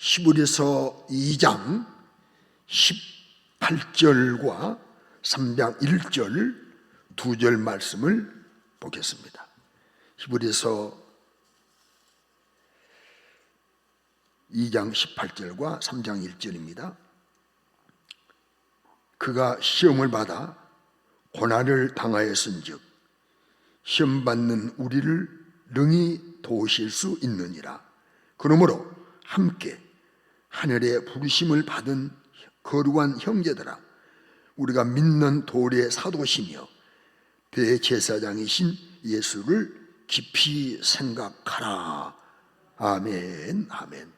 히브리서 2장 18절과 3장 1절 두 절 말씀을 보겠습니다. 히브리서 2장 18절과 3장 1절입니다. 그가 시험을 받아 고난을 당하였은즉 시험 받는 우리를 능히 도우실 수 있느니라. 그러므로 함께 하늘의 부르심을 받은 거룩한 형제들아, 우리가 믿는 도리의 사도시며 대제사장이신 예수를 깊이 생각하라. 아멘, 아멘.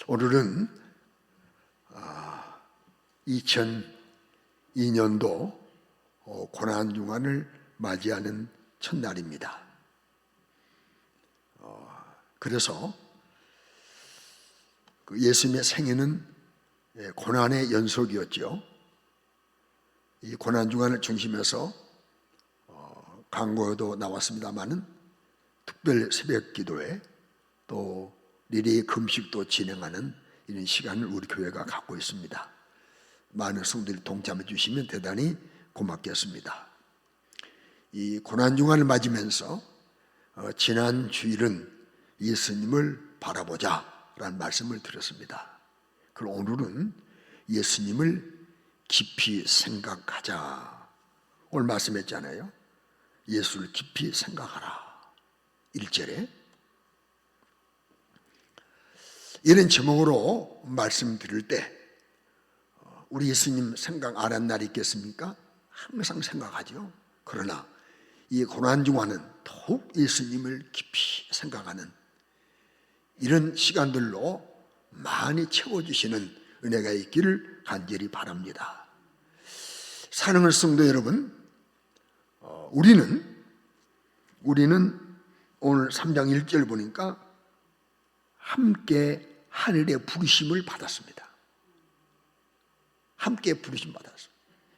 오늘은 2002년도 고난주간을 맞이하는 첫날입니다. 그래서 예수님의 생애는 고난의 연속이었죠. 이 고난주간을 중심해서 광고에도 나왔습니다마는 특별 새벽 기도회 또 리레이 금식도 진행하는 이런 시간을 우리 교회가 갖고 있습니다. 많은 성도들이 동참해 주시면 대단히 고맙겠습니다. 이 고난주간을 맞으면서 지난 주일은 예수님을 바라보자 라는 말씀을 드렸습니다. 그럼 오늘은 예수님을 깊이 생각하자. 오늘 말씀했잖아요. 예수를 깊이 생각하라. 1절에 이런 제목으로 말씀드릴 때 우리 예수님 생각 안 한 날이 있겠습니까? 항상 생각하죠. 그러나 이 고난주간은 더욱 예수님을 깊이 생각하는 이런 시간들로 많이 채워주시는 은혜가 있기를 간절히 바랍니다. 사랑하는 성도 여러분, 우리는 오늘 3장 1절 보니까 함께 하늘의 부르심을 받았습니다. 함께 부르심 받았어요.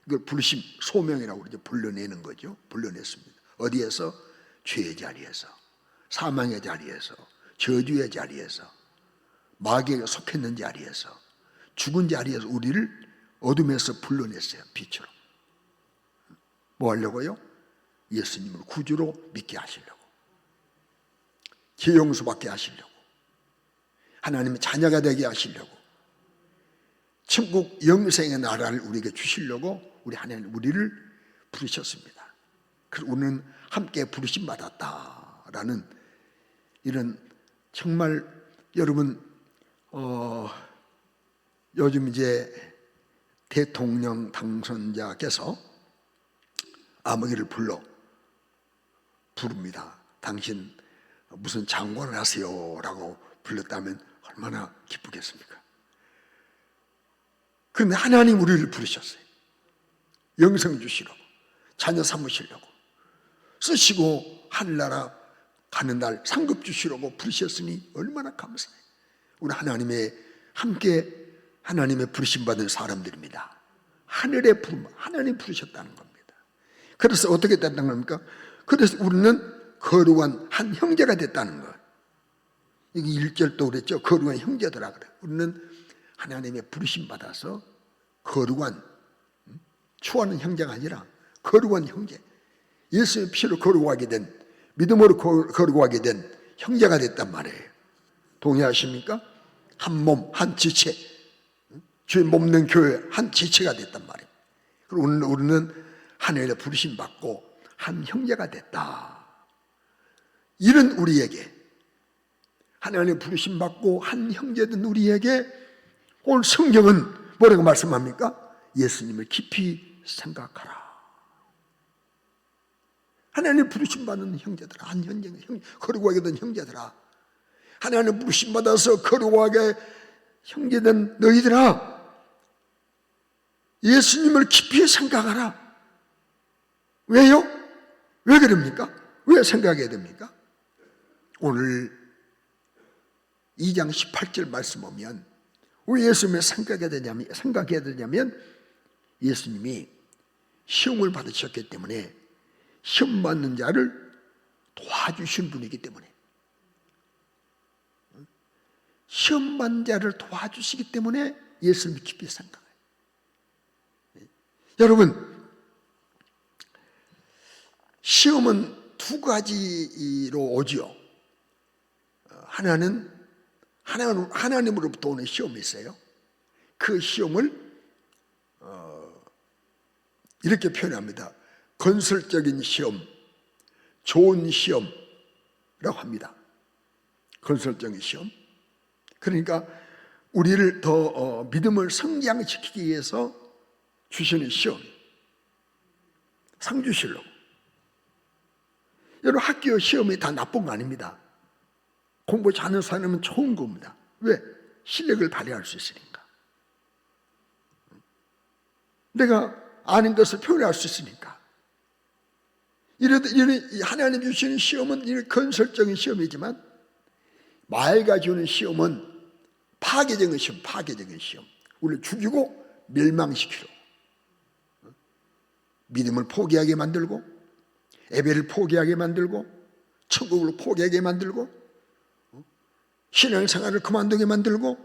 이걸 부르심, 소명이라고 그러죠. 불러내는 거죠. 불러냈습니다. 어디에서? 죄의 자리에서, 사망의 자리에서, 저주의 자리에서, 마귀에게 속했는 자리에서, 죽은 자리에서 우리를 어둠에서 불러냈어요. 빛으로. 뭐 하려고요? 예수님을 구주로 믿게 하시려고, 죄 용서받게 하시려고, 하나님의 자녀가 되게 하시려고, 천국 영생의 나라를 우리에게 주시려고 우리 하나님 우리를 부르셨습니다. 그래서 우리는 함께 부르심 받았다라는 이런 정말 여러분 요즘 이제 대통령 당선자께서 아무개를 부릅니다. 당신 무슨 장관을 하세요 라고 불렀다면 얼마나 기쁘겠습니까? 그런데 하나님 우리를 부르셨어요. 영생 주시려고, 자녀 삼으시려고, 쓰시고 하늘나라 가는 날 상급 주시려고 부르셨으니 얼마나 감사해요. 우리 하나님의 함께 하나님의 부르심 받은 사람들입니다. 하늘의 부름, 하나님 부르셨다는 겁니다. 그래서 어떻게 됐다는 겁니까? 그래서 우리는 거룩한 한 형제가 됐다는 것. 여기 1절도 그랬죠. 거룩한 형제들아 그래. 우리는 하나님의 부르심 받아서 거룩한, 추하는 형제가 아니라 거룩한 형제, 예수의 피로 거룩하게 된, 믿음으로 거룩하게 된 형제가 됐단 말이에요. 동의하십니까? 한 몸, 한 지체, 주의 몸된 교회 한 지체가 됐단 말이에요. 그리고 우리는 하늘의 부르심 받고 한 형제가 됐다. 이런 우리에게, 하나님의 부르심 받고 한 형제된 우리에게 오늘 성경은 뭐라고 말씀합니까? 예수님을 깊이 생각하라. 하나님 부르심 받는 형제들아, 한 형제, 거룩하게 된 형제들아, 하나님 부르심 받아서 거룩하게 형제된 너희들아, 예수님을 깊이 생각하라. 왜요? 왜 그럽니까? 왜 생각해야 됩니까? 오늘 2장 18절 말씀 보면 왜 예수님을 생각해야 되냐면 예수님이 시험을 받으셨기 때문에 시험 받는 자를 도와주신 분이기 때문에 시험받는 자를 도와주시기 때문에 예수님을 깊이 생각해요. 여러분, 시험은 두 가지로 오지요. 하나는 하나님으로부터 오는 시험이 있어요. 그 시험을 이렇게 표현합니다. 건설적인 시험, 좋은 시험이라고 합니다. 건설적인 시험. 그러니까 우리를 더 믿음을 성장시키기 위해서 주시는 시험, 상 주시려고. 여러분, 학교 시험이 다 나쁜 거 아닙니다. 공부 잘하는 사람은 좋은 겁니다. 왜? 실력을 발휘할 수 있으니까. 내가 아는 것을 표현할 수 있으니까. 이런 하나님 주시는 시험은 이런 건설적인 시험이지만, 마귀가 주는 시험은 파괴적인 시험, 파괴적인 시험. 우리를 죽이고 멸망시키려고. 믿음을 포기하게 만들고, 예배를 포기하게 만들고, 천국을 포기하게 만들고, 신앙생활을 그만두게 만들고,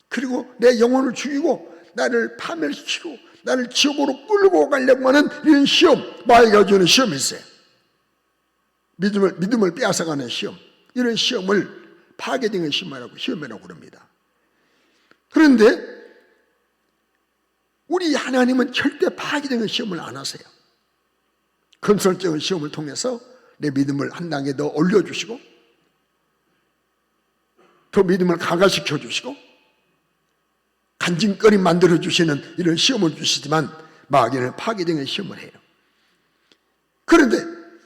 그리고 내 영혼을 죽이고 나를 파멸시키고 나를 지옥으로 끌고 가려고 하는 이런 시험, 마귀가 주는 시험이 있어요. 믿음을 빼앗아가는 시험, 이런 시험을 파괴적인 시험이라고 그럽니다. 그런데 우리 하나님은 절대 파괴적인 시험을 안 하세요. 건설적인 시험을 통해서 내 믿음을 한 단계 더 올려주시고, 더 믿음을 강화시켜 주시고, 간증거리 만들어주시는 이런 시험을 주시지만, 마귀는 파괴적인 시험을 해요. 그런데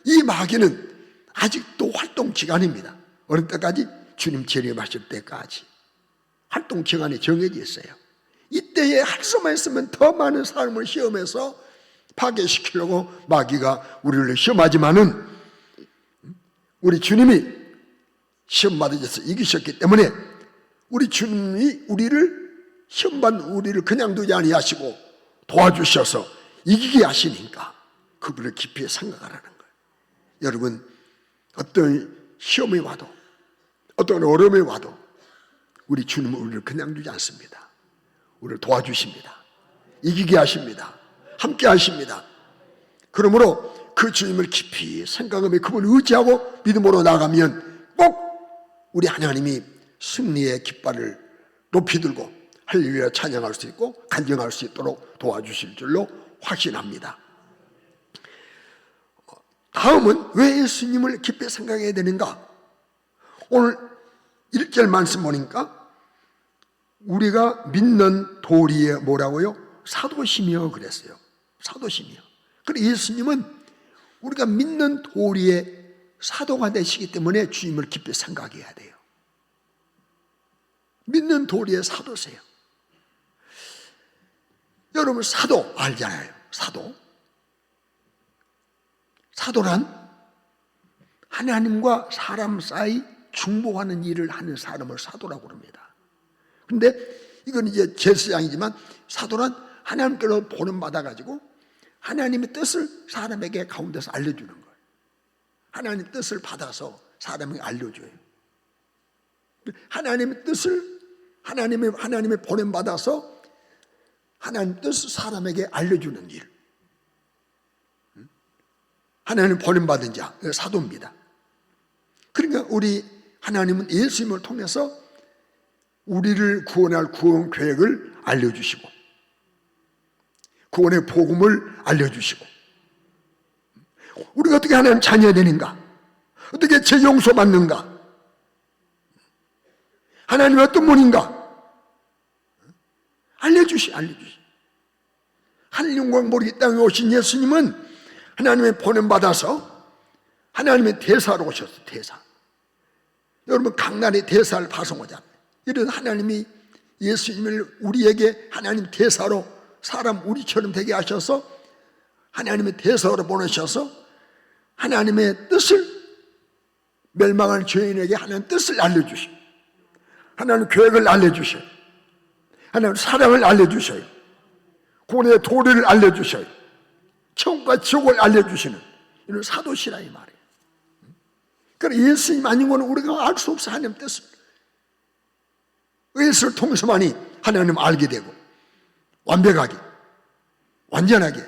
이 마귀는 아직도 활동 기간입니다. 어느 때까지? 주님 재림하실 때까지 활동 기간이 정해져 있어요. 이때에 할 수만 있으면 더 많은 사람을 시험해서 파괴시키려고 마귀가 우리를 시험하지만은, 우리 주님이 시험 받으셔서 이기셨기 때문에 우리 주님이 시험받는 우리를 그냥 두지 아니하시고 도와주셔서 이기게 하시니까 그분을 깊이 생각하라는 거예요. 여러분, 어떤 시험이 와도, 어떤 어려움이 와도 우리 주님은 우리를 그냥 두지 않습니다. 우리를 도와주십니다. 이기게 하십니다. 함께 하십니다. 그러므로 그 주님을 깊이 생각하며 그분을 의지하고 믿음으로 나가면 꼭 우리 하나님이 승리의 깃발을 높이 들고 할렐루야 찬양할 수 있고 간증할 수 있도록 도와주실 줄로 확신합니다. 다음은 왜 예수님을 깊이 생각해야 되는가? 오늘 1절 말씀 보니까 우리가 믿는 도리에 뭐라고요? 사도시며 그랬어요. 사도시며. 그리고 예수님은 우리가 믿는 도리에 사도가 되시기 때문에 주님을 깊이 생각해야 돼요. 믿는 도리의 사도세요. 여러분, 사도 알잖아요. 사도란 하나님과 사람 사이 중보하는 일을 하는 사람을 사도라고 합니다. 근데 이건 이제 제사장이지만, 사도란 하나님께로 보름 받아가지고 하나님의 뜻을 사람에게 가운데서 알려주는 거예요. 하나님의 뜻을 받아서 사람에게 알려줘요. 하나님의 뜻을 하나님의 보냄 받아서 하나님 뜻을 사람에게 알려주는 일. 하나님 보냄 받은 자, 사도입니다. 그러니까 우리 하나님은 예수님을 통해서 우리를 구원할 구원 계획을 알려주시고, 구원의 복음을 알려주시고, 우리가 어떻게 하나님 자녀가 되는가, 어떻게 죄 용서 받는가, 하나님이 어떤 분인가 알려주시. 하늘 영광 보리 이 땅에 오신 예수님은 하나님의 보냄 받아서 하나님의 대사로 오셨어요. 대사. 여러분, 각날의 대사를 파송하잖아요. 이런 하나님이 예수님을 우리에게 하나님 대사로, 사람 우리처럼 되게 하셔서 하나님의 대사로 보내셔서 하나님의 뜻을, 멸망하는 죄인에게 하나님 뜻을 알려주시고, 하나님 계획을 알려주셔요. 하나님 사랑을 알려주셔요. 구원의 도리를 알려주셔요. 천국과 지옥을 알려주시는 이런 사도시라 이 말이에요. 그러니까 예수님 아닌 거는 우리가 알 수 없어. 하나님 뜻을. 예수를 통해서만이 하나님을 알게 되고 완벽하게, 완전하게,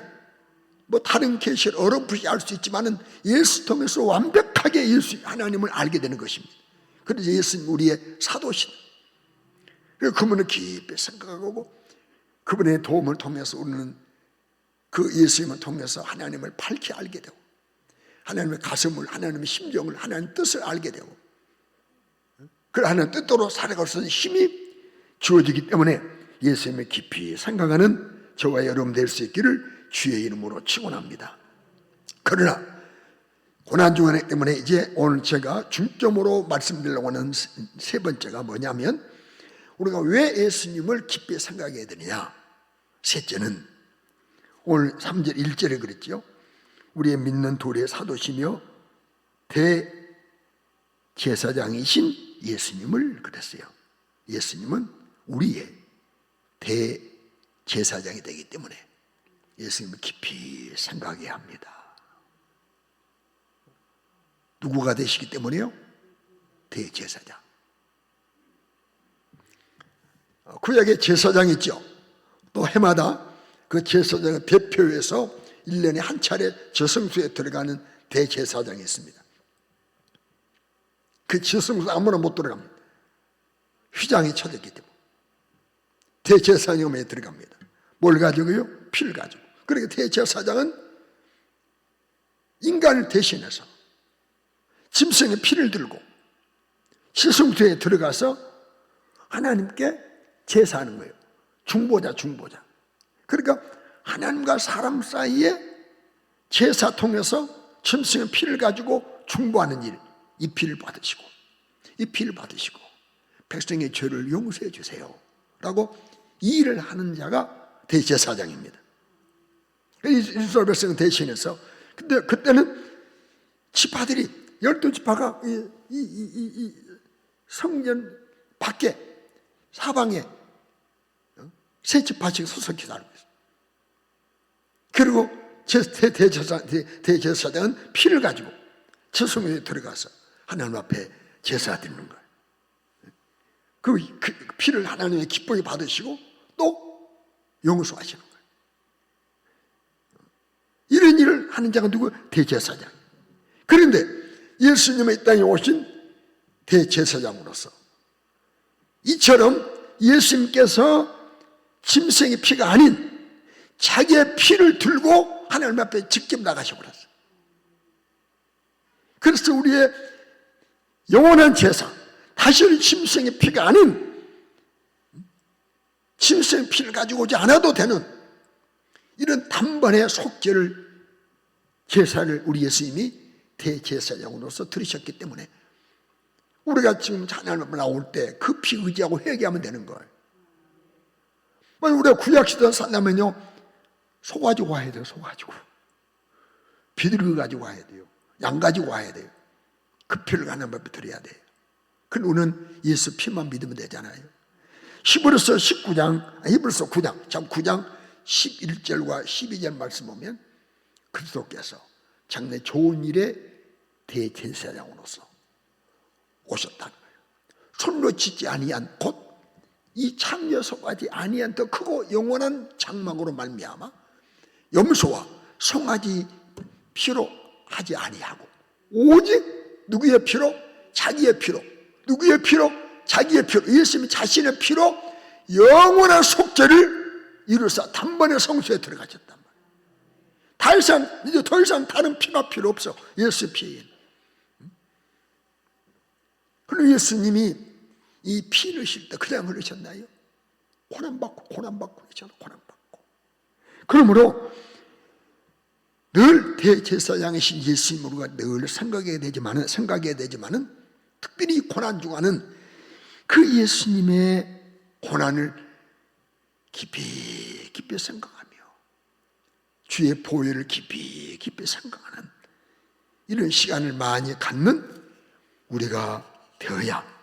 뭐 다른 계시를 어렴풋이 알 수 있지만은 예수 통해서 완벽하게 예수 하나님을 알게 되는 것입니다. 그래서 예수님 우리의 사도시다. 그래서 그분을 깊이 생각하고 그분의 도움을 통해서 우리는 그 예수님을 통해서 하나님을 밝히 알게 되고 하나님의 가슴을, 하나님의 심정을, 하나님의 뜻을 알게 되고 그 하나님의 뜻대로 살아갈 수 있는 힘이 주어지기 때문에 예수님을 깊이 생각하는 저와 여러분 될 수 있기를 주의 이름으로 축원합니다. 그러나 고난 중이기 때문에 이제 오늘 제가 중점으로 말씀드리려고 하는 세 번째가 뭐냐면 우리가 왜 예수님을 깊이 생각해야 되느냐. 셋째는 오늘 3절 1절에 그랬죠. 우리의 믿는 도리의 사도시며 대제사장이신 예수님을 그랬어요. 예수님은 우리의 대제사장이 되기 때문에 예수님을 깊이 생각해야 합니다. 누구가 되시기 때문에요? 대제사장. 구약에 제사장이 있죠. 또 해마다 그 제사장을 대표해서 1년에 한 차례 저성소에 들어가는 대제사장이 있습니다. 그 저성소 아무나 못 들어갑니다. 휘장이 쳐졌기 때문에 대제사장에 들어갑니다. 뭘 가지고요? 피를 가지고. 그러니까 대제사장은 인간을 대신해서 짐승의 피를 들고 저성소에 들어가서 하나님께 제사하는 거예요. 중보자. 그러니까 하나님과 사람 사이에 제사 통해서 짐승의 피를 가지고 중보하는 일, 이 피를 받으시고 백성의 죄를 용서해 주세요 라고 이 일을 하는 자가 대제사장입니다. 이스라엘 백성 대신해서 근데 그때는 지파들이 12지파가 이 성전 밖에 사방에 세 지파씩 서서 기다리고 있어요. 그리고 대제사장은 피를 가지고 저성소에 들어가서 하나님 앞에 제사 드리는 거예요. 그 피를 하나님의 기쁘게 받으시고 또 용서하시는 거예요. 이런 일을 하는 자가 누구? 대제사장. 그런데 예수님의 이 땅에 오신 대제사장으로서 이처럼 예수님께서 짐승의 피가 아닌 자기의 피를 들고 하나님 앞에 직접 나가셔버렸어요. 그래서 우리의 영원한 제사, 다시는 짐승의 피가 아닌 짐승의 피를 가지고 오지 않아도 되는 이런 단번의 속죄를 제사를 우리 예수님이 대제사장으로서 들으셨기 때문에 우리가 지금 하나님 앞에 나올 때 그 피 의지하고 회개하면 되는 거예요. 만약 우리가 구약시대 살려면요 소 가지고 와야 돼요. 소 가지고 비둘기 가지고 와야 돼요. 양 가지고 와야 돼요. 그 피를 하나님 앞에 드려야 돼요. 그럼 우리는 예수 피만 믿으면 되잖아요. 히브리서 9장 참 9장 11절과 12절 말씀 보면 그리스도께서 장래 좋은 일에 대제사장으로서 오셨다는 거예요. 손으로 짓지 아니한 곧 이 창녀 속하지 아니한 더 크고 영원한 장막으로 말미암아 염소와 송아지 피로 하지 아니하고 오직 누구의 피로? 자기의 피로. 누구의 피로? 자기의 피로. 예수님이 자신의 피로 영원한 속죄를 이루사 단번에 성소에 들어가셨단 말이에요. 이제 더 이상 다른 피가 필요 없어. 예수 피에. 그리고 예수님이 이 피 흘리실 때 그냥 흘리셨나요? 고난받고 그러잖아. 고난받고. 그러므로 늘 대제사장이신 예수님을 우리가 늘 생각해야 되지만은 특별히 고난 중에는 그 예수님의 고난을 깊이 생각하며 주의 보혈을 깊이 생각하는 이런 시간을 많이 갖는 우리가 되어야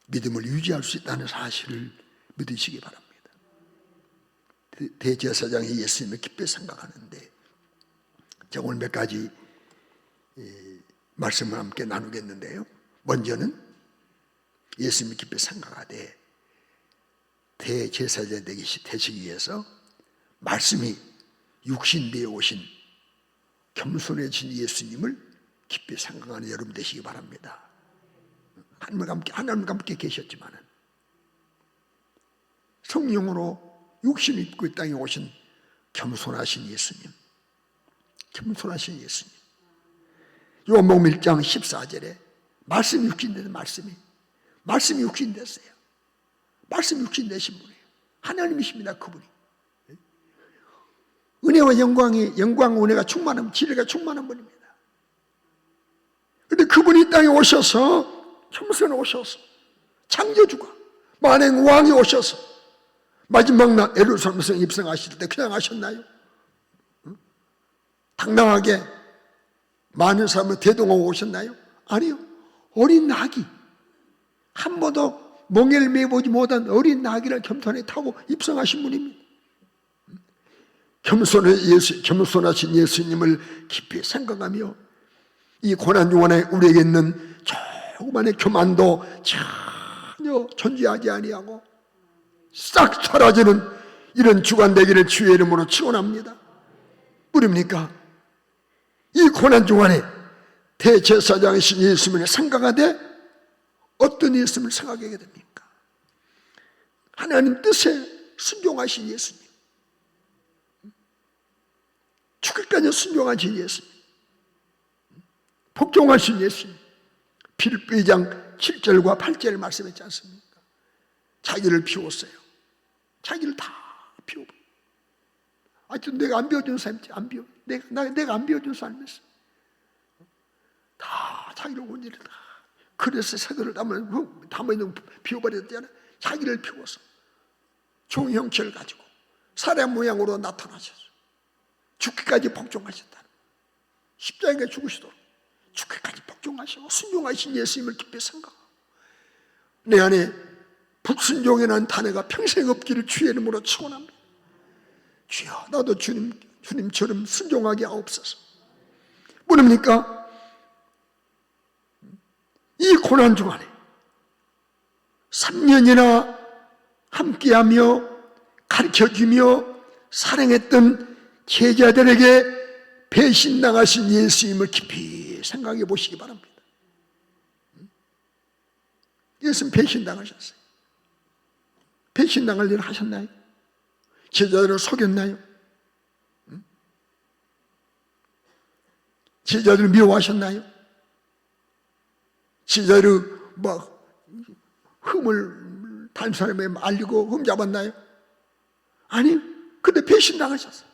믿음을 유지할 수 있다는 사실을 믿으시기 바랍니다. 대제사장이 예수님을 깊이 생각하는데 제가 오늘 몇 가지 말씀을 함께 나누겠는데요. 먼저는 예수님을 깊이 생각하되 대제사장 되시기 위해서 말씀이 육신되어 오신 겸손해진 예수님을 깊이 생각하는 여러분 되시기 바랍니다. 하나님과 함께 계셨지만은 성령으로 육신을 입고 이 땅에 오신 겸손하신 예수님, 겸손하신 예수님. 요한복음 1장 14절에 말씀이 육신된 말씀이 육신됐어요. 말씀이 육신되신 분이에요. 하나님이십니다. 그분이. 은혜와 영광 은혜가 충만한, 진리가 충만한 분입니다. 그런데 그분이 이 땅에 오셔서, 겸손에 오셔서, 창조주가 만행 왕이 오셔서 마지막 날 예루살렘에서 입성하실 때 그냥 하셨나요? 당당하게 많은 사람을 대동하고 오셨나요? 아니요. 어린 나귀, 한 번도 멍에를 매보지 못한 어린 나귀를 겸손히 타고 입성하신 분입니다. 겸손하신 예수님을 깊이 생각하며 이 고난중간에 우리에게 있는 조그만의 교만도 전혀 존재하지 아니하고 싹 사라지는 이런 주간 되기를 주의 이름으로 축원합니다. 우리입니까? 이 고난중간에 대제사장이신 예수님을 생각하되 어떤 예수님을 생각하게 됩니까? 하나님 뜻에 순종하신 예수님, 죽기까지 순종하신 예수님, 복종하신 예수님. 빌립보 2장 7절과 8절을 말씀했지 않습니까? 자기를 비웠어요. 자기를 다 비워버려. 아직도 내가 안 비워준 사람이지. 안 비워. 내가 안 비워준 사람이었어. 다 자기를 온전히 다. 그래서 새들을 담아있는 비워버렸잖아. 자기를 비워서 종 형체를 가지고 사람 모양으로 나타나셨어. 죽기까지 복종하셨다. 십자가에 죽으시도록 죽기까지 복종하시고 순종하신 예수님을 깊이 생각하고 내 안에 불순종이라는 단어가 평생 없기를 주의 이름으로 축원합니다. 주여, 나도 주님처럼 순종하게 하옵소서. 뭐랍니까? 이 고난 중간에 3년이나 함께하며 가르쳐주며 사랑했던 제자들에게 배신당하신 예수님을 깊이 생각해 보시기 바랍니다. 예수님 배신당하셨어요. 배신당할 일을 하셨나요? 제자들을 속였나요? 제자들을 미워하셨나요? 제자들을 막 흠을 다른 사람에 알리고 흠 잡았나요? 아니, 근데 배신당하셨어요.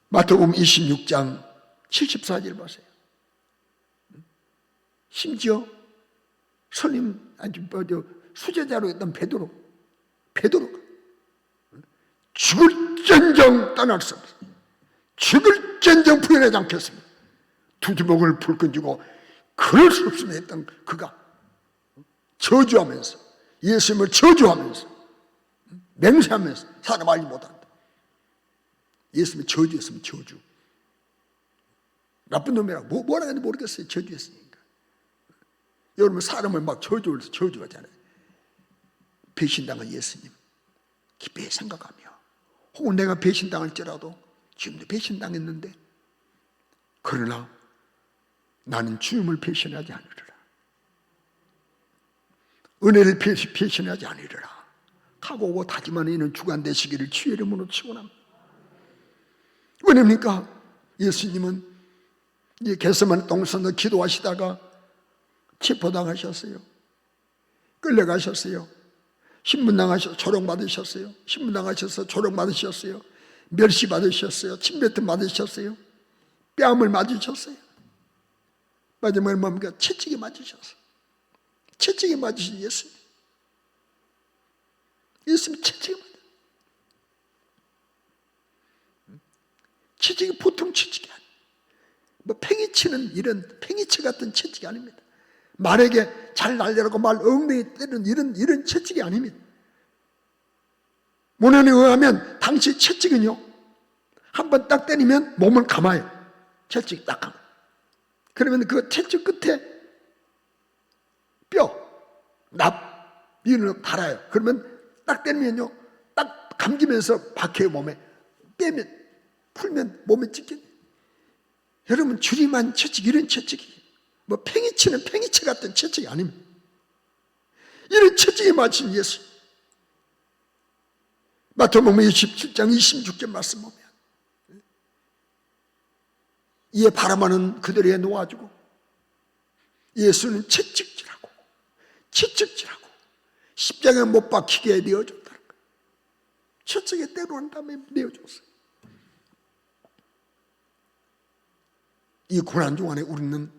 마태복음 26장 74절 보세요. 심지어 수제자로 했던 베드로가 죽을전정 떠날 수 없어요. 죽을전정 부인하지 않겠습니다. 두 주먹을 불끈 쥐고 그럴 수 없으면 했던 그가 저주하면서 예수님을 저주하면서 맹세하면서 사람 알지 못한다. 예수님이 저주했으면 저주. 나쁜 놈이라고 뭐라 하는지 모르겠어요. 저주했으니까. 여러분 사람을 막 저주하잖아요. 배신당한 예수님 깊이 생각하며 혹은 내가 배신당할지라도 지금도 배신당했는데 그러나 나는 주님을 배신하지 않으리라. 은혜를 배신하지 않으리라. 각오하고 다짐하는 이는 주간 되시기를 주의 이름으로 축원합니다. 왜냐입니까? 예수님은 이 겟세마네 동산에서 기도하시다가 체포당하셨어요. 끌려가셨어요. 신문당하셔서 조롱받으셨어요. 신문당하셔서 조롱받으셨어요. 멸시받으셨어요. 침뱉음 받으셨어요. 뺨을 맞으셨어요. 마지막에 뭡니까? 채찍에 맞으셨어요. 채찍에 맞으신 예수님. 예수님 채찍에 맞으셨어요. 채찍이 보통 채찍이 아니에요. 뭐 팽이치는 이런 팽이치 같은 채찍이 아닙니다. 말에게 잘 날려라고 말 엉덩이 때리는 이런 채찍이 아닙니다. 문헌에 의하면 당시 채찍은요 한 번 딱 때리면 몸을 감아요. 채찍 딱 감아. 그러면 그 채찍 끝에 납 달아요. 그러면 딱 떼면요, 딱 감기면서 박혀요. 몸에. 빼면, 풀면 몸에 찢겨요. 여러분, 주님한 채찍, 이런 채찍이 뭐 팽이치는 팽이치 같은 채찍이 아닙니다. 이런 채찍에 맞힌 예수. 마태복음 27장 26절 말씀 보면 이에 바라마는 그들에게 놓아주고 예수는 채찍질하고 십자가에 못 박히게 내어줬다는 거예요. 채찍에 때려한 다음에 내어줬어요. 이 고난 중간에 우리는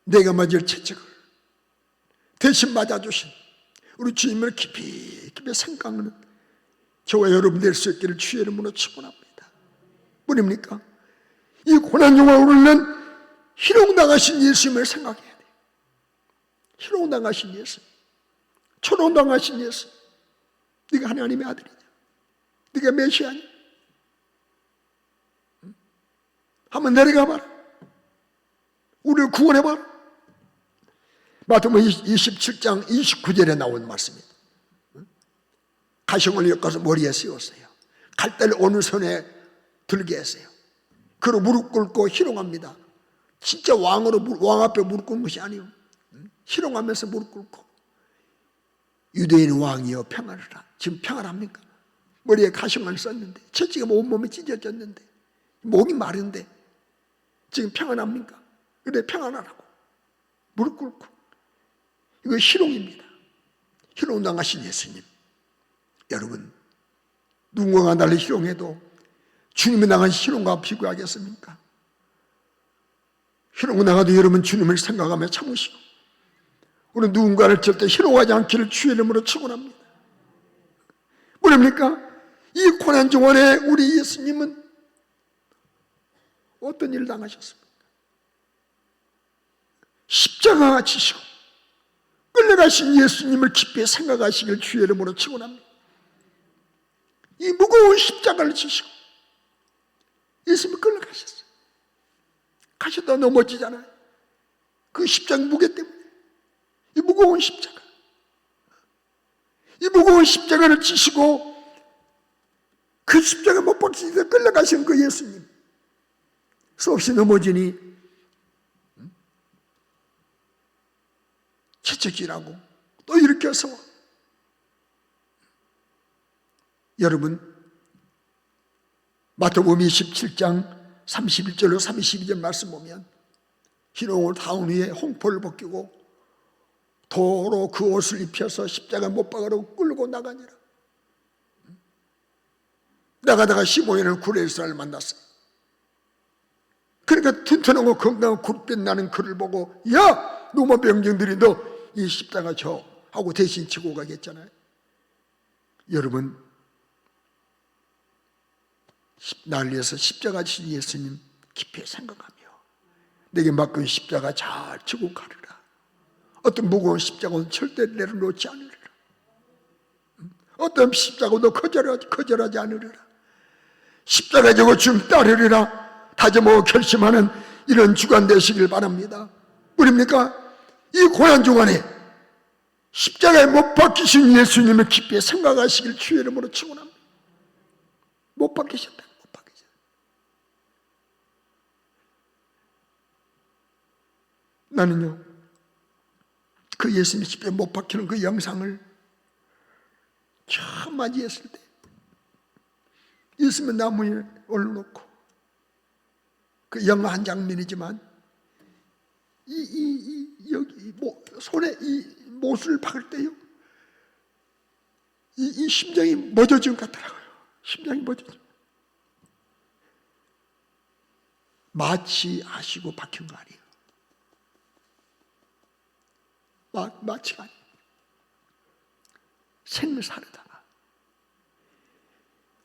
내가 맞을 채찍을 대신 맞아주신 우리 주님을 깊이 생각하는 저와 여러분 될 수 있기를 주의 이름으로 축원합니다. 뭐입니까? 이 고난 중간에 우리는 희롱당하신 예수님을 생각해야 돼요. 희롱당하신 예수, 초롱당하신 예수. 네가 하나님의 아들이냐? 네가 메시아냐? 한번 내려가봐라. 우리를 구원해봐라. 마태복음 27장 29절에 나온 말씀입니다. 가시관을 엮어서 머리에 씌웠어요. 갈대를 오는 손에 들게 했어요. 그리고 무릎 꿇고 희롱합니다. 진짜 왕 앞에 무릎 꿇는 것이 아니에요. 희롱하면서 무릎 꿇고 유대인 왕이여 평안하라. 지금 평안합니까? 머리에 가시관을 썼는데 채찍이 온몸에 찢어졌는데 목이 마른데 지금 평안합니까? 그래, 평안하라고 무릎 꿇고. 이거 희롱입니다. 희롱당하신 예수님. 여러분, 누군가가 나를 희롱해도 주님이 당한 희롱과 비교하겠습니까? 희롱 당해도 여러분 주님을 생각하며 참으시고, 우리 누군가를 절대 희롱하지 않기를 주의 이름으로 축원합니다. 뭐랍니까? 이 고난 중간에 우리 예수님은 어떤 일을 당하셨습니까? 십자가가 지시고 끌려가신 예수님을 깊이 생각하시길 주의 이름으로 축원합니다. 이 무거운 십자가를 지시고 예수님이 끌려가셨어요. 가셨다 넘어지잖아요. 그 십자가 무게 때문에. 이 무거운 십자가, 이 무거운 십자가를 지시고 그 십자가 못 박히게 끌려가신 그 예수님, 수없이 넘어지니 채찍질하고 또 일으켜서. 여러분, 마태복음 27장 31절로 32절 말씀 보면 희롱을 다운 후에 홍포를 벗기고 도로 그 옷을 입혀서 십자가 못 박으러 끌고 나가니라. 나가다가 시몬이라는 구레사를 만났어요. 그러니까 튼튼하고 건강하고 굿빛 나는 그를 보고, 야, 로마 병정들이 너 이 십자가 줘 하고 대신 치고 가겠잖아요. 여러분, 나를 위해서 십자가 지신 예수님 깊이 생각하며 내게 맡긴 십자가 잘 지고 가리라. 어떤 무거운 십자가는 절대 내려놓지 않으리라. 어떤 십자가도 거절하지 않으리라. 십자가 지고 주님 따르리라 다짐하고 결심하는 이런 주간 되시길 바랍니다. 뭐입니까? 이 고난 중간에 십자가에 못 박히신 예수님을 깊이 생각하시길 주의 이름으로 축원합니다. 못 박히셨다. 못 박히셨다. 나는요, 그 예수님이 십자가에 못 박히는 그 영상을 처음 맞이했을 때 예수님의 나무 위에 올려놓고 그 영한 장면이지만 여기 손에 이 못을 박을 때요, 이 심장이 멎어진 것 같더라고요. 심장이 멎어진. 마치 아시고 박힌 거 아니에요. 마치가 아니에요. 생을 사르다가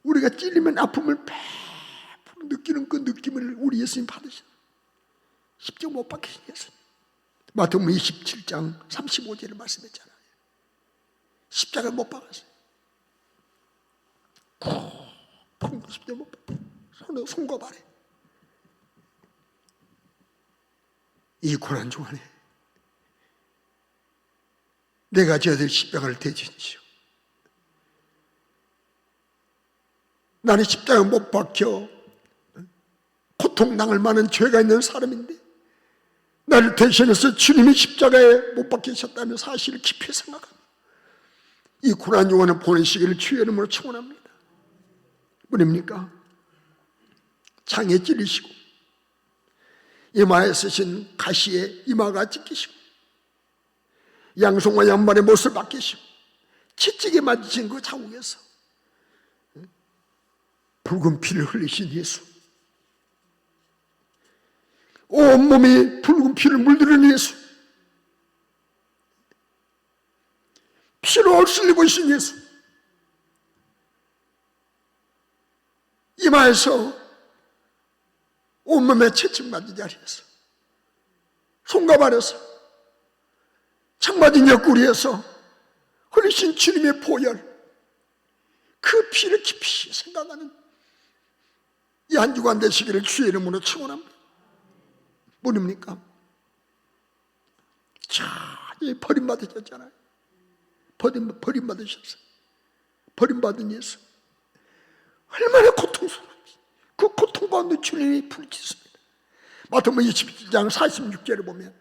우리가 찔리면 아픔을 100% 느끼는 그 느낌을 우리 예수님 받으셨어요. 십자가 못 박히신 예수님. 마태복음 27장 35절을 말씀했잖아요. 십자가 못 박았어요. 십자가 못 박았어요. 손과 발에. 이 고난 중간에 내가 저들 십자가를 대신지요. 나는 십자가에 못 박혀 고통당할 만한 죄가 있는 사람인데 나를 대신해서 주님이 십자가에 못 박히셨다는 사실을 깊이 생각합니다. 이 고난주간을 보내시기를 주의 이름으로 축원합니다. 뭐입니까? 창에 찔리시고 이마에 쓰신 가시에 이마가 찢기시고 양손과 양발의 못을 박히시고 채찍에 맞으신 그 자국에서 붉은 피를 흘리신 예수, 온몸이 붉은 피를 물들이는 예수, 피로 엎슬리고 있신 예수, 이마에서 온몸에 채찍 맞은 자리에서 손과 발에서 창 맞은 옆구리에서 흘리신 주님의 보혈, 그 피를 깊이 생각하는 이 한 주간 되시기를 주의 이름으로 축원합니다. 뭐입니까? 자, 이 버림받으셨잖아요. 버림받으셨어요. 버림받은 예수. 얼마나 고통스러운지 그 고통받는 주님이 부르짖습니다. 마태복음 27장 46절에 보면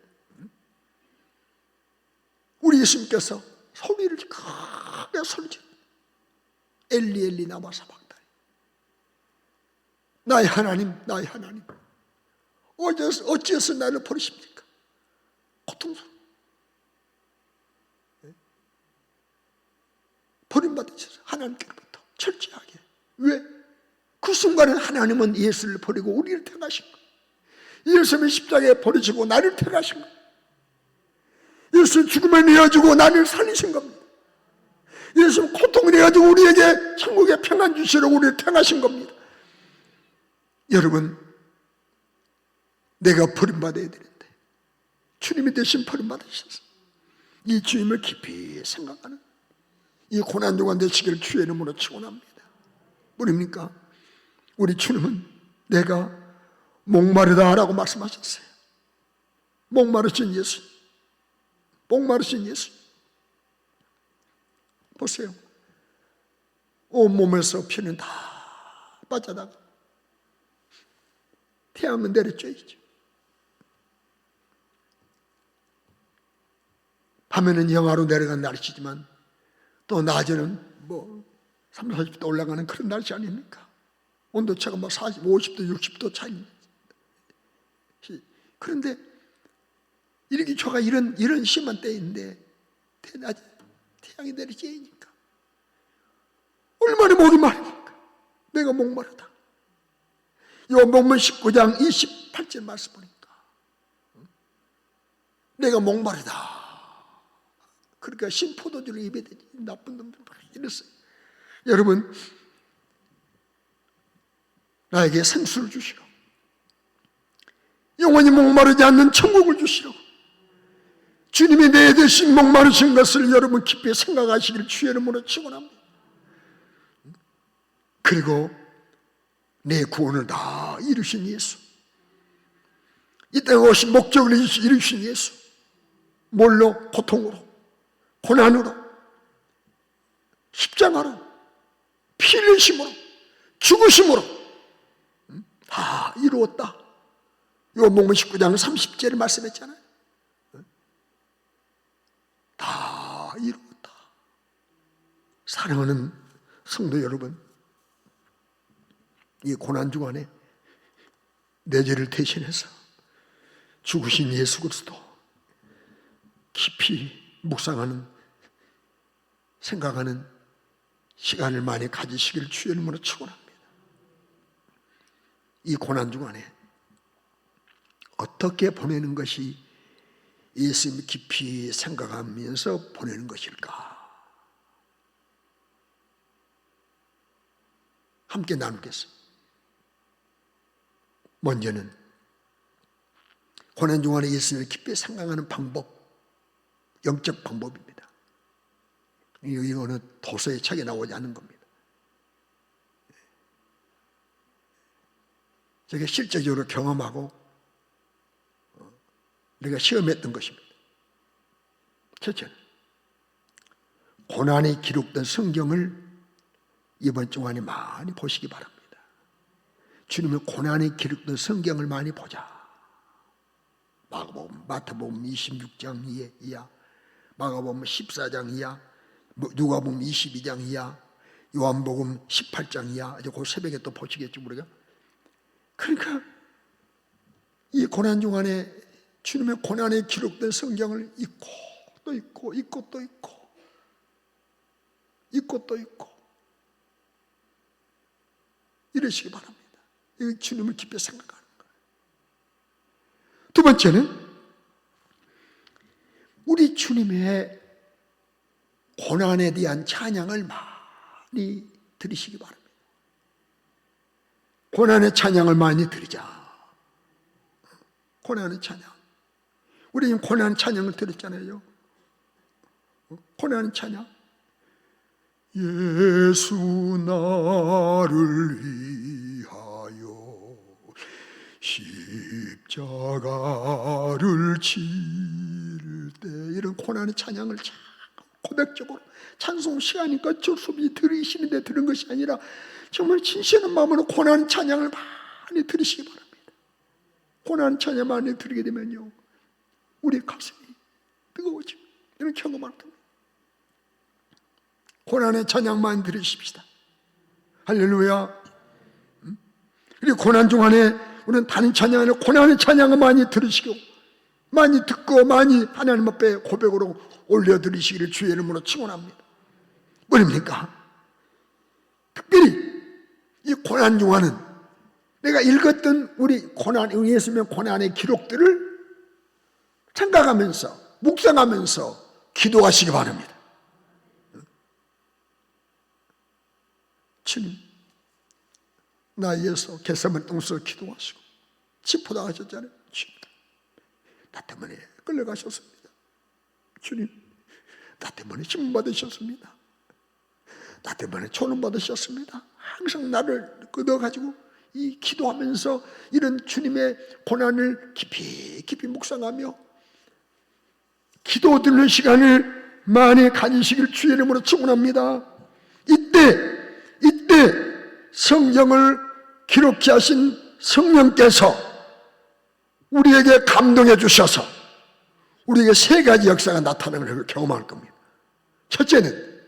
우리 예수님께서 소리를 크게 소리지르 엘리 엘리 나마 사박다니, 나의 하나님 나의 하나님 어찌해서 나를 버리십니까? 고통스러워. 버림받으셔서 하나님께로부터 철저하게. 왜? 그 순간에 하나님은 예수를 버리고 우리를 택하신 거예요. 예수님이 십자가에 버리시고 나를 택하신 거예요. 예수는 죽음을 내어주고 나를 살리신 겁니다. 예수는 고통을 내어주고 우리에게 천국의 평안 주시려고 우리를 택하신 겁니다. 여러분, 내가 버림받아야 되는데 주님이 대신 버림받으셨어요. 이 주님을 깊이 생각하는 이 고난주간 되시기를 주의 이름으로 축원합니다. 뭐입니까? 우리 주님은 내가 목마르다라고 말씀하셨어요. 목마르신 예수, 목마르신 예수. 보세요. 온몸에서 피는 다 빠져나가 태양은 내려쬐이죠. 밤에는 영하로 내려간 날씨지만 또 낮에는 30, 40도 올라가는 그런 날씨 아닙니까? 온도차가 40, 50도, 60도 차이. 그런데 일기초가 이런 심한 때인데 대낮에 태양이 내리쬐니까 얼마나 목이 마릅니까? 내가 목마르다. 요한복음 19장 28절 말씀 보니까 내가 목마르다. 그러니까 신포도주를 입에 대지 나쁜 놈들 이랬어요. 여러분, 나에게 생수를 주시고 영원히 목마르지 않는 천국을 주시고 주님이 내 대신 목마르신 것을 여러분 깊이 생각하시길 주의 이름으로 축원합니다. 그리고 내 구원을 다 이루신 예수, 이 땅에 오신 목적을 이루신 예수, 뭘로? 고통으로, 고난으로, 십자가로, 피 흘리심으로, 죽으심으로 다 이루었다. 요한복음 19장 30절에 말씀했잖아요. 다 이루었다. 사랑하는 성도 여러분, 이 고난주간에 내 죄를 대신해서 죽으신 예수 그리스도 깊이 묵상하는, 생각하는 시간을 많이 가지시길 주의 이름으로 축원합니다. 이 고난주간에 어떻게 보내는 것이 예수님을 깊이 생각하면서 보내는 것일까? 함께 나누겠습니다. 먼저는 고난주간에 예수님을 깊이 생각하는 방법, 영적 방법입니다. 이거는 도서의 책에 나오지 않은 겁니다. 저게 실제적으로 경험하고 우리가 시험했던 것입니다. 첫째는 고난이 기록된 성경을 이번 주간에 많이 보시기 바랍니다. 주님의 고난이 기록된 성경을 많이 보자. 마태복음 26장 이하, 마가복음 14장 이하, 누가복음 22장 이하, 요한복음 18장 이하. 이제 그 새벽에 또 보시겠죠, 우리가. 그러니까 이 고난 중간에 주님의 고난에 기록된 성경을 읽고 또 읽고 읽고 또 읽고 읽고 또 읽고 이러시기 바랍니다. 이 주님을 깊이 생각하는 거예요. 두 번째는 우리 주님의 고난에 대한 찬양을 많이 들으시기 바랍니다. 고난의 찬양을 많이 들으자. 고난의 찬양. 우리 지금 고난 찬양을 들었잖아요. 고난 찬양. 예수 나를 위하여 십자가를 칠 때, 이런 고난의 찬양을 참 고백적으로 찬송 시간이니까 어쩔 수 없이 들으시는데 들은 것이 아니라 정말 진실한 마음으로 고난 찬양을 많이 들으시기 바랍니다. 고난 찬양 많이 들게 되면요, 우리 가슴이 뜨거워지고 이런 경험을 합니다. 고난의 찬양만 들으십시다. 할렐루야. 그리고 고난 중간에 우리는 다른 찬양 아니라 고난의 찬양을 많이 들으시고 많이 듣고 많이 하나님 앞에 고백으로 올려드리시기를 주의 이름으로 축원합니다. 뭐입니까? 특별히 이 고난 중간은 내가 읽었던 우리 예수님의 고난의 기록들을 생각하면서 묵상하면서 기도하시기 바랍니다. 주님, 나 위해서 겟세마네 동산에서 기도하시고 치포당하셨잖아요. 주님, 나 때문에 끌려가셨습니다. 주님, 나 때문에 심 받으셨습니다. 나 때문에 조는 받으셨습니다. 항상 나를 끄덕가지고 이 기도하면서 이런 주님의 고난을 깊이 깊이 묵상하며 기도 듣는 시간을 많이 가지시길 주의 이름으로 축원합니다. 이때 성경을 기록해 하신 성령께서 우리에게 감동해 주셔서 우리에게 세 가지 역사가 나타나는 걸 경험할 겁니다. 첫째는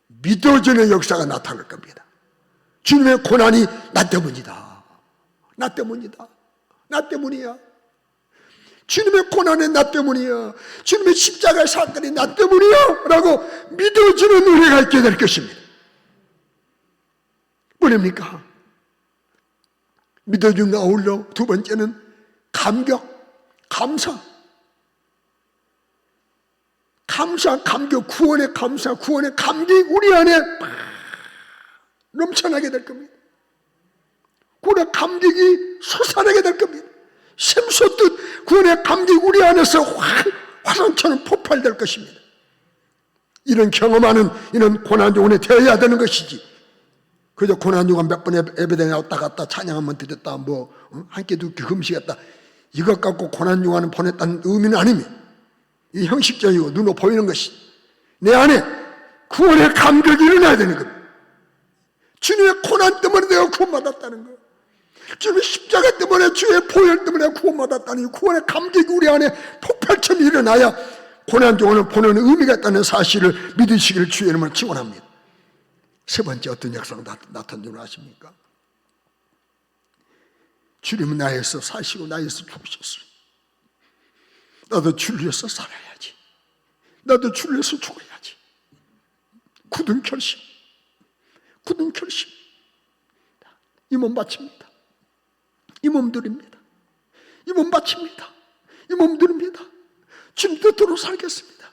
믿어지는 역사가 나타날 겁니다. 주님의 고난이 나 때문이다. 나 때문이다. 나 때문이야. 주님의 고난이 나 때문이야. 주님의 십자가의 사건이 나 때문이야 라고 믿어지는 은혜가 있게 될 것입니다. 뭐랍니까? 믿어준과 어울려 두 번째는 감격, 감사, 감격, 구원의 감사, 구원의 감격이 우리 안에 넘쳐나게 될 겁니다. 구원의 감격이 솟아나게 될 겁니다. 샘솟듯 구원의 감격이 우리 안에서 화산처럼 폭발될 것입니다. 이런 경험하는 이런 고난중간에 되어야 되는 것이지, 그저 고난중간 몇 번 예배당에 왔다 갔다 찬양 한번 드렸다 한 끼 두 끼 금식했다, 이것 갖고 고난중간을 보냈다는 의미는 아닙니다. 이 형식적이고 눈으로 보이는 것이 내 안에 구원의 감격이 일어나야 되는 겁니다. 주님의 고난 때문에 내가 구원받았다는 거예요. 주님의 십자가 때문에, 주의 보혈 때문에 구원받았다는 구원의 감격이 우리 안에 폭발처럼 일어나야 고난중간을 보내는 의미가 있다는 사실을 믿으시기를 주의 이름으로 축원합니다. 세 번째, 어떤 역사가 나타난 줄 아십니까? 주님은 나에서 사시고 나에서 죽으셨어요. 나도 주를 위해서 살아야지. 나도 주를 위해서 죽어야지. 굳은 결심. 이 몸 바칩니다. 이 몸 드립니다. 이 몸 바칩니다. 이 몸 드립니다. 주님 뜻대로 살겠습니다.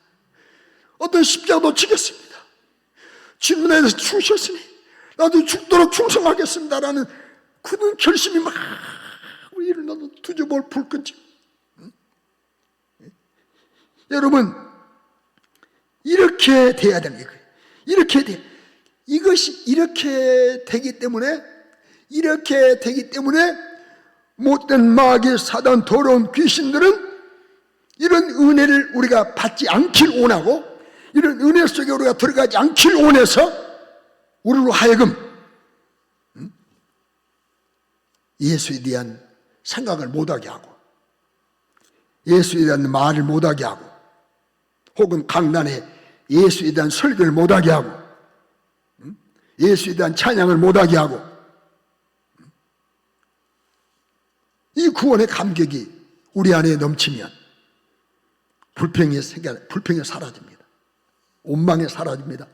어떤 십자가도 지겠습니다. 주님 나에서 죽으셨으니 나도 죽도록 충성하겠습니다라는 굳은 결심이 막 우리를 나도 두저볼 불끈지. 여러분, 이렇게 돼야 되는 거예요. 이것이 이렇게 되기 때문에 못된 마귀, 사단, 더러운 귀신들은 이런 은혜를 우리가 받지 않길 원하고, 이런 은혜 속에 우리가 들어가지 않길 원해서 우리로 하여금 예수에 대한 생각을 못하게 하고, 예수에 대한 말을 못하게 하고, 혹은 강단에 예수에 대한 설교를 못하게 하고, 예수에 대한 찬양을 못하게 하고, 이 구원의 감격이 우리 안에 넘치면 불평이 사라집니다. 원망이 사라집니다.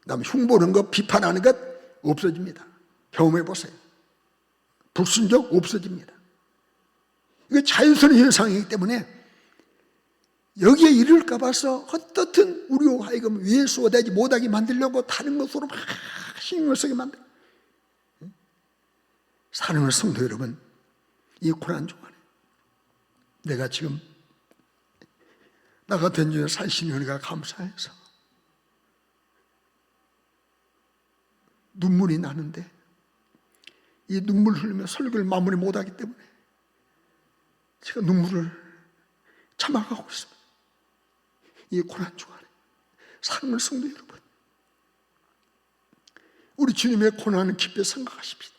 남 흉보는 것, 비판하는 것 없어집니다. 경험해 보세요. 불순종 없어집니다. 이거 자연스러운 현상이기 때문에 여기에 이를까 봐서 어떻든 우리로 하여금 예수되지 못하게 만들려고 다른 것으로 막 신경을 쓰게 만들어요. 사랑하는 성도 여러분, 이 고난 중간에 내가 지금 나 같은 주에 살신 은혜가 감사해서 눈물이 나는데, 이 눈물 흘리며 설교를 마무리 못하기 때문에 제가 눈물을 참아가고 있습니다. 이 고난 중간에 사랑하는 성도 여러분, 우리 주님의 고난을 깊이 생각하십시다.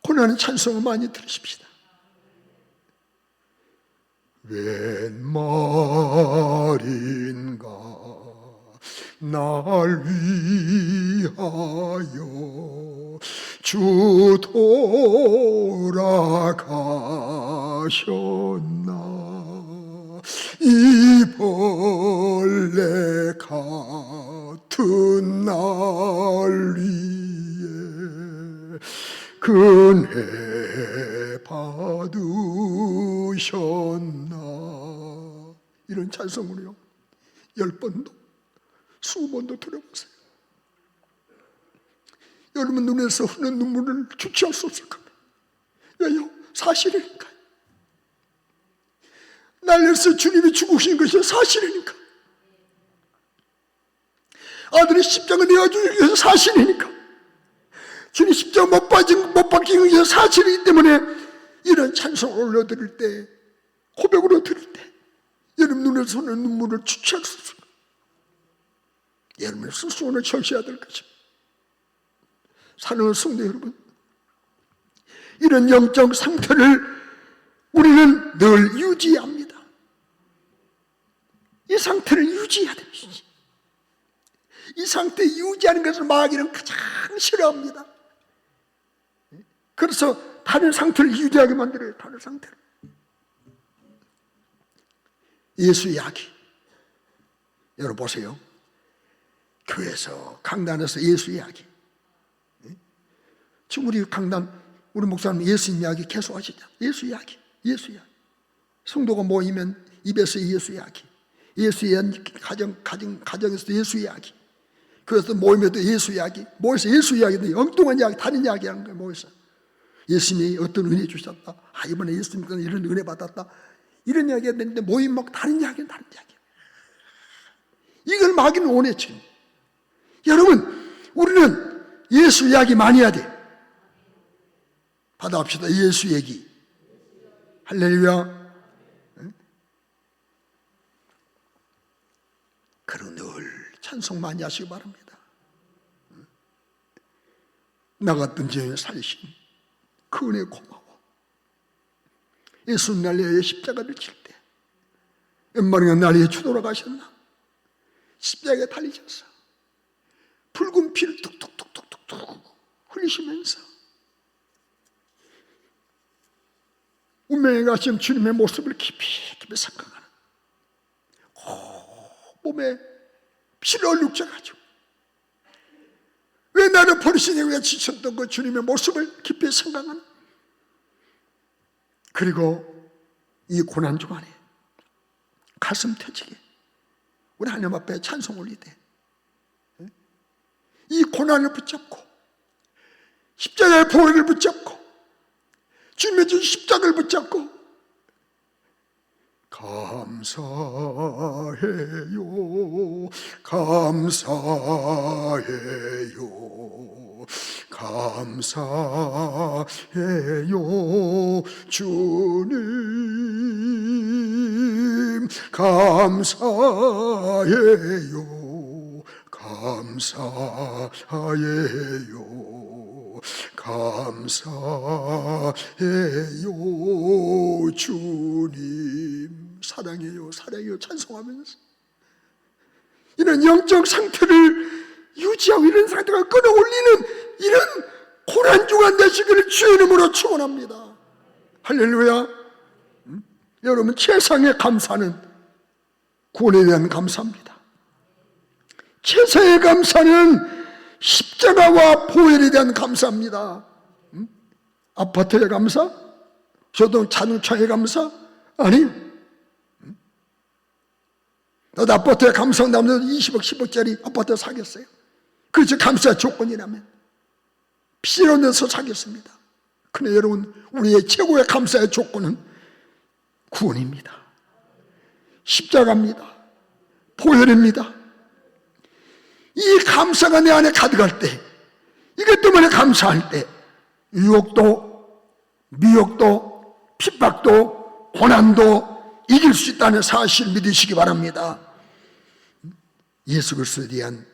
고난의 찬송을 많이 들으십시다. 웬 말인가 날 위하여 주 돌아가셨나. 이 벌레 같은 날 위에 은혜 받으셨나. 이런 찬송을요 10번도 20번도 들어보세요. 여러분 눈에서 흐르는 눈물을 주체할 수 없을 겁니다. 왜요? 사실이니까요. 날 위해서 주님이 죽으신 것이 사실이니까. 아들이 십자가 내어주기 위해서 사실이니까. 주님 십자가 못 박힌 것이 사실이기 때문에 이런 찬송을 올려드릴 때, 고백으로 드릴 때 여러분 눈에서 흐르는 눈물을 주체할 수 없습니다. 여러분의 스스로를 절시해야 될 것입니다. 사랑하는 성도 여러분, 이런 영적 상태를 우리는 늘 유지합니다. 이 상태를 유지해야 됩니다. 이 상태 유지하는 것을 마귀는 가장 싫어합니다. 그래서 다른 상태를 유지하게 만들어요. 다른 상태를. 예수 이야기 여러분 보세요. 교회에서 강단에서 예수 이야기, 지금 우리 강단 우리 목사님 예수님 이야기 계속 하시죠. 예수 이야기, 예수 이야기. 성도가 모이면 입에서 예수 이야기, 예수에 대한 가정에서 예수 이야기, 그래서 모임에도 예수 이야기, 모여서 예수 이야기도 엉뚱한 이야기, 다른 이야기 하는 거예요. 모여서 예수님이 어떤 은혜 주셨다, 이번에 예수님께서 이런 은혜 받았다, 이런 이야기가 되는데 모임 막 다른 이야기는 다른 이야기. 이걸 마귀는 원했죠. 여러분 우리는 예수 이야기 많이 해야 돼. 받아봅시다. 예수 얘기. 할렐루야. 그리고 늘 찬송 많이 하시기 바랍니다. 나 같은 죄에 살리신 그 은혜 고마워. 예수님 날 위해 십자가를 칠 때 웬만하면 날 위해 주돌아가셨나. 십자가에 달리셔서 붉은 피를 뚝뚝뚝뚝뚝 흘리시면서 운명에 가신 주님의 모습을 깊이 생각하는, 몸에 피를 얼룩져가지고 왜 나를 버리시냐, 왜 지쳤던 그 주님의 모습을 깊이 생각하는, 그리고 이 고난 중간에 가슴 터지게 우리 하나님 앞에 찬송 올릴 때 이 고난을 붙잡고 십자가의 보혈을 붙잡고 주님의 준 십자가를 붙잡고 감사해요, 감사해요, 감사해요 주님, 감사해요, 감사해요, 감사해요. 주님 사랑해요, 사랑해요 찬송하면서 이런 영적 상태를 유지하고 이런 상태가 끌어올리는 이런 고난주간 되시기를 주의 이름으로 축원합니다. 할렐루야. 여러분, 최상의 감사는 구원에 대한 감사입니다. 최상의 감사는 십자가와 보혈에 대한 감사입니다. 아파트의 감사? 저도 자동차의 감사? 아니, 나도 아파트에 감사한다면 20억, 10억짜리 아파트 사겠어요. 그렇죠. 감사 조건이라면 필요 내서 사겠습니다. 그런데 여러분, 우리의 최고의 감사의 조건은 구원입니다. 십자가입니다. 보혈입니다. 이 감사가 내 안에 가득할 때, 이것 때문에 감사할 때 유혹도, 미혹도, 핍박도, 고난도 이길 수 있다는 사실을 믿으시기 바랍니다. 예수 그리스도에 대한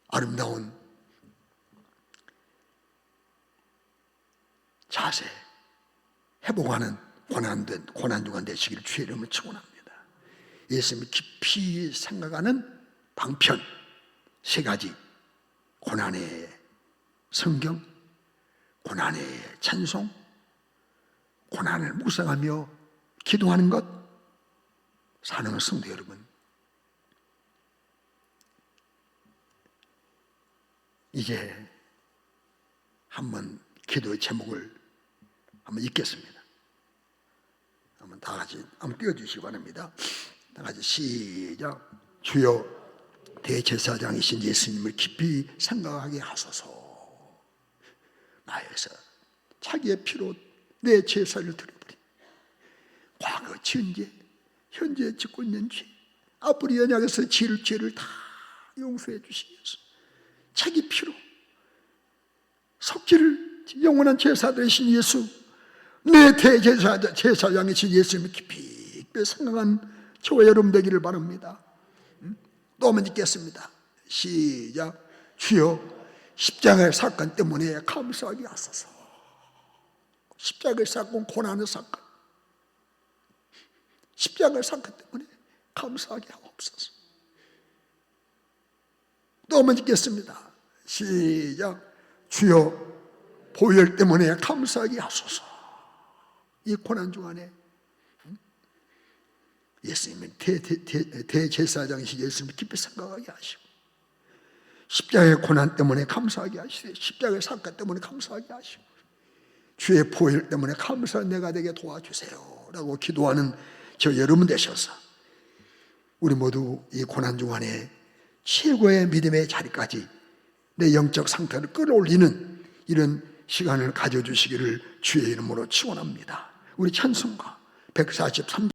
아름다운 자세, 회복하는 고난주간 되시기를 주의 이름으로 축원합니다. 예수님이 깊이 생각하는 방편 세 가지: 고난의 성경, 고난의 찬송, 고난을 묵상하며 기도하는 것. 사랑하는 성도 여러분, 이제 한번 기도의 제목을 한번 읽겠습니다. 한번 다 같이 한번 띄워주시기 바랍니다. 다 같이 시작. 주여, 대제사장이신 예수님을 깊이 생각하게 하소서. 나에서 자기의 피로 내 제사를 드려버린 과거, 현재, 현재 짓고 있는 죄, 앞으로 연약해서 지을 죄를 다 용서해 주시면서 자기 피로 속죄를 영원한 제사 되신 예수, 내 대제사장이신 예수님을 깊이 생각한 저와 여러분 되기를 바랍니다. 또 한번 읽겠습니다. 시작. 주여, 십자가의 사건 때문에 감사하게 하소서. 십자가의 사건, 고난의 사건, 십자가의 사건 때문에 감사하게 하옵소서. 또 한번 읽겠습니다. 시작. 주여, 보혈 때문에 감사하게 하소서. 이 고난 중간에 예수님은 대제사장이신 예수님을 깊이 생각하게 하시고, 십자가의 고난 때문에 감사하게 하시고, 십자가의 사건 때문에 감사하게 하시고, 주의 보혈 때문에 감사한 내가 되게 도와주세요 라고 기도하는 저 여러분 되셔서 우리 모두 이 고난 중간에 최고의 믿음의 자리까지 내 영적 상태를 끌어올리는 이런 시간을 가져주시기를 주의 이름으로 축원합니다. 우리 찬송가 143